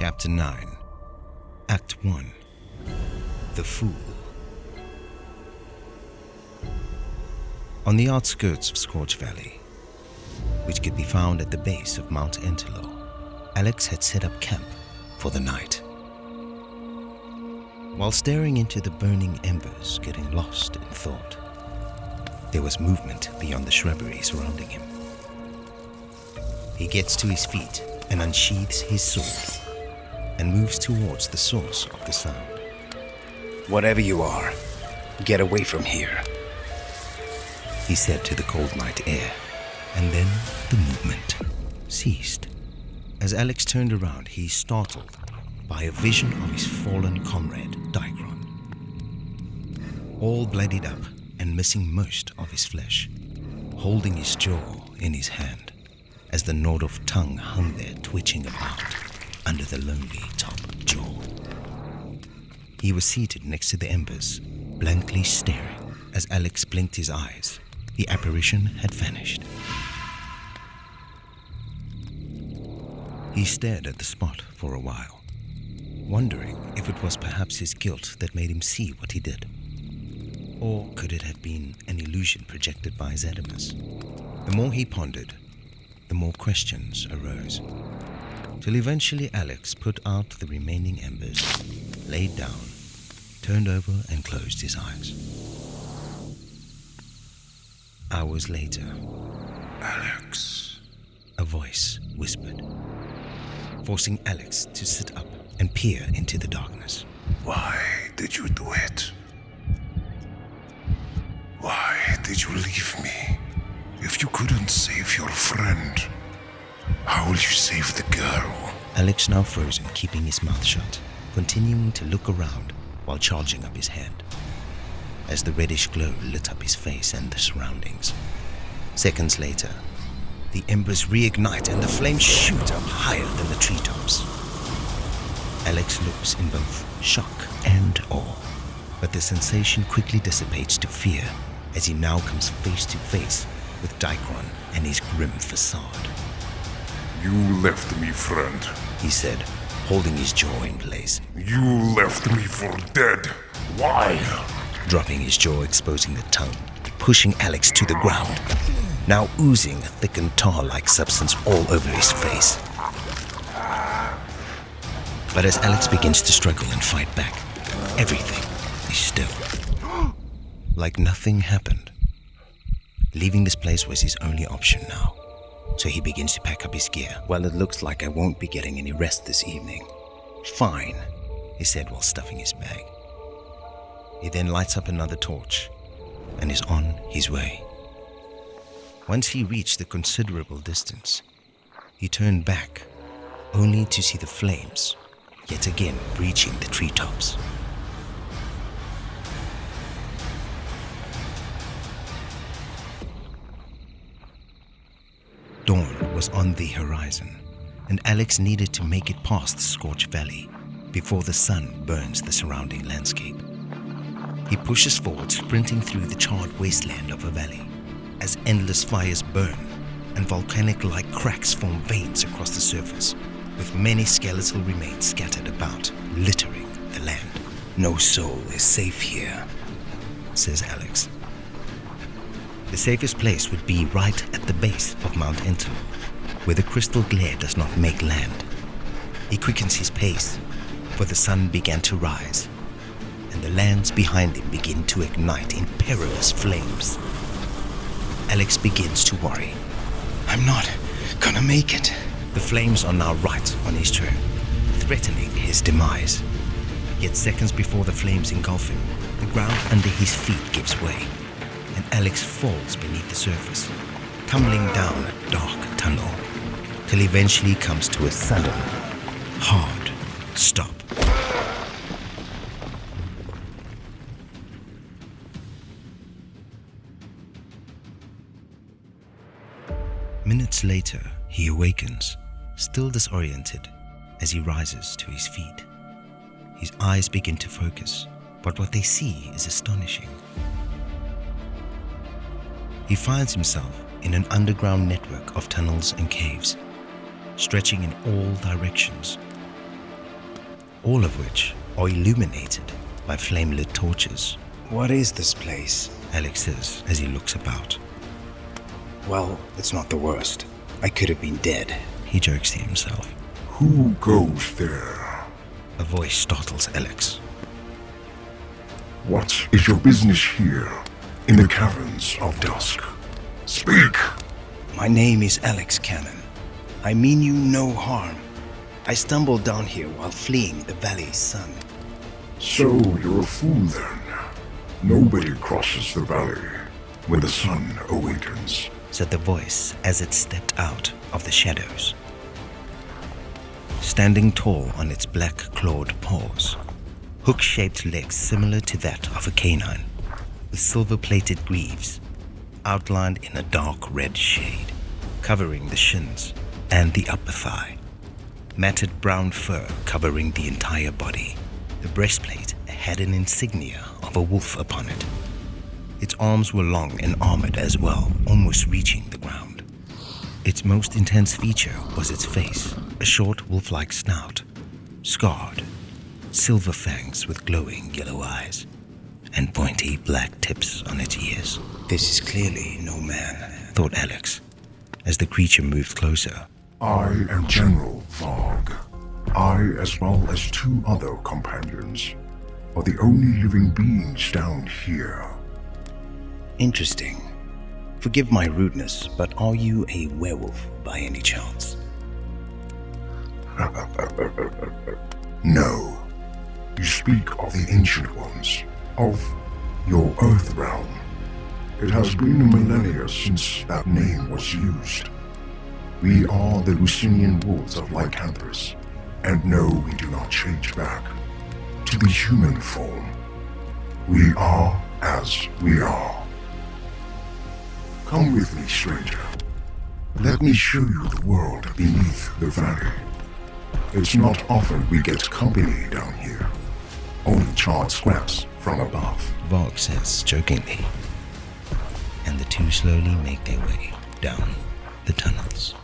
Chapter 9, Act 1, The Fool. On the outskirts of Scorch Valley, which could be found at the base of Mount Entelo, Alex had set up camp for the night. While staring into the burning embers, getting lost in thought, there was movement beyond the shrubbery surrounding him. He gets to his feet and unsheathes his sword and moves towards the source of the sound. "Whatever you are, get away from here," he said to the cold night air, and then the movement ceased. As Alex turned around, he startled by a vision of his fallen comrade, Dicron. All bloodied up and missing most of his flesh, holding his jaw in his hand, as the Nordorf tongue hung there twitching about under the lonely top jaw. He was seated next to the embers, blankly staring. As Alex blinked his eyes, the apparition had vanished. He stared at the spot for a while, wondering if it was perhaps his guilt that made him see what he did. Or could it have been an illusion projected by Zedimus? The more he pondered, the more questions arose, till eventually Alex put out the remaining embers, laid down, turned over and closed his eyes. Hours later, "Alex," a voice whispered, forcing Alex to sit up and peer into the darkness. "Why did you do it? Why did you leave me? If you couldn't save your friend, how will you save the girl?" Alex, now frozen, keeping his mouth shut, continuing to look around while charging up his hand, as the reddish glow lit up his face and the surroundings. Seconds later, the embers reignite and the flames shoot up higher than the treetops. Alex looks in both shock and awe, but the sensation quickly dissipates to fear as he now comes face to face with Dicron and his grim facade. "You left me, friend. He said, holding his jaw in place. You left me for dead. Why?" Dropping his jaw, exposing the tongue, pushing Alex to the ground, now oozing a thickened tar-like substance all over his face. But as Alex begins to struggle and fight back, everything is still. Like nothing happened. Leaving this place was his only option now, so he begins to pack up his gear. "Well, it looks like I won't be getting any rest this evening." "Fine," he said while stuffing his bag. He then lights up another torch and is on his way. Once he reached the considerable distance, he turned back, only to see the flames yet again breaching the treetops. Dawn was on the horizon, and Alex needed to make it past Scorch Valley before the sun burns the surrounding landscape. He pushes forward, sprinting through the charred wasteland of a valley, as endless fires burn and volcanic-like cracks form veins across the surface, with many skeletal remains scattered about, littering the land. "No soul is safe here," says Alex. The safest place would be right at the base of Mount Entelo, where the crystal glare does not make land. He quickens his pace, for the sun began to rise, and the lands behind him begin to ignite in perilous flames. Alex begins to worry. "I'm not gonna make it." The flames are now right on his trail, threatening his demise. Yet seconds before the flames engulf him, the ground under his feet gives way, and Alex falls beneath the surface, tumbling down a dark tunnel, till eventually comes to a sudden, hard stop. Minutes later, he awakens, still disoriented, as he rises to his feet. His eyes begin to focus, but what they see is astonishing. He finds himself in an underground network of tunnels and caves, stretching in all directions, all of which are illuminated by flame-lit torches. What is this place? Alex says as he looks about. Well, it's not the worst. I could have been dead. He jokes to himself. Who goes there? A voice startles Alex. What is your business here, in the caverns of dusk? Speak! My name is Alex Cannon. I mean you no harm. I stumbled down here while fleeing the valley's sun. So you're a fool then. Nobody crosses the valley when the sun awakens. Said the voice as it stepped out of the shadows. Standing tall on its black-clawed paws, hook-shaped legs similar to that of a canine, with silver-plated greaves, outlined in a dark red shade, covering the shins and the upper thigh. Matted brown fur covering the entire body. The breastplate had an insignia of a wolf upon it. Its arms were long and armored as well, almost reaching the ground. Its most intense feature was its face, a short wolf-like snout, scarred, silver fangs with glowing yellow eyes, and pointy black tips on its ears. This is clearly no man, thought Alex, as the creature moved closer. I am General Varg. I, as well as 2 other companions, are the only living beings down here. Interesting. Forgive my rudeness, but are you a werewolf by any chance? No. You speak of the Ancient Ones, of your Earth realm. It has been a millennia since that name was used. We are the Lucinian wolves of Lycanthus, and no, we do not change back to the human form. We are as we are. Come with me, stranger. Let me show you the world beneath the valley. It's not often we get company down here. Only charred scraps from above. Varg says jokingly, and the two slowly make their way down the tunnels.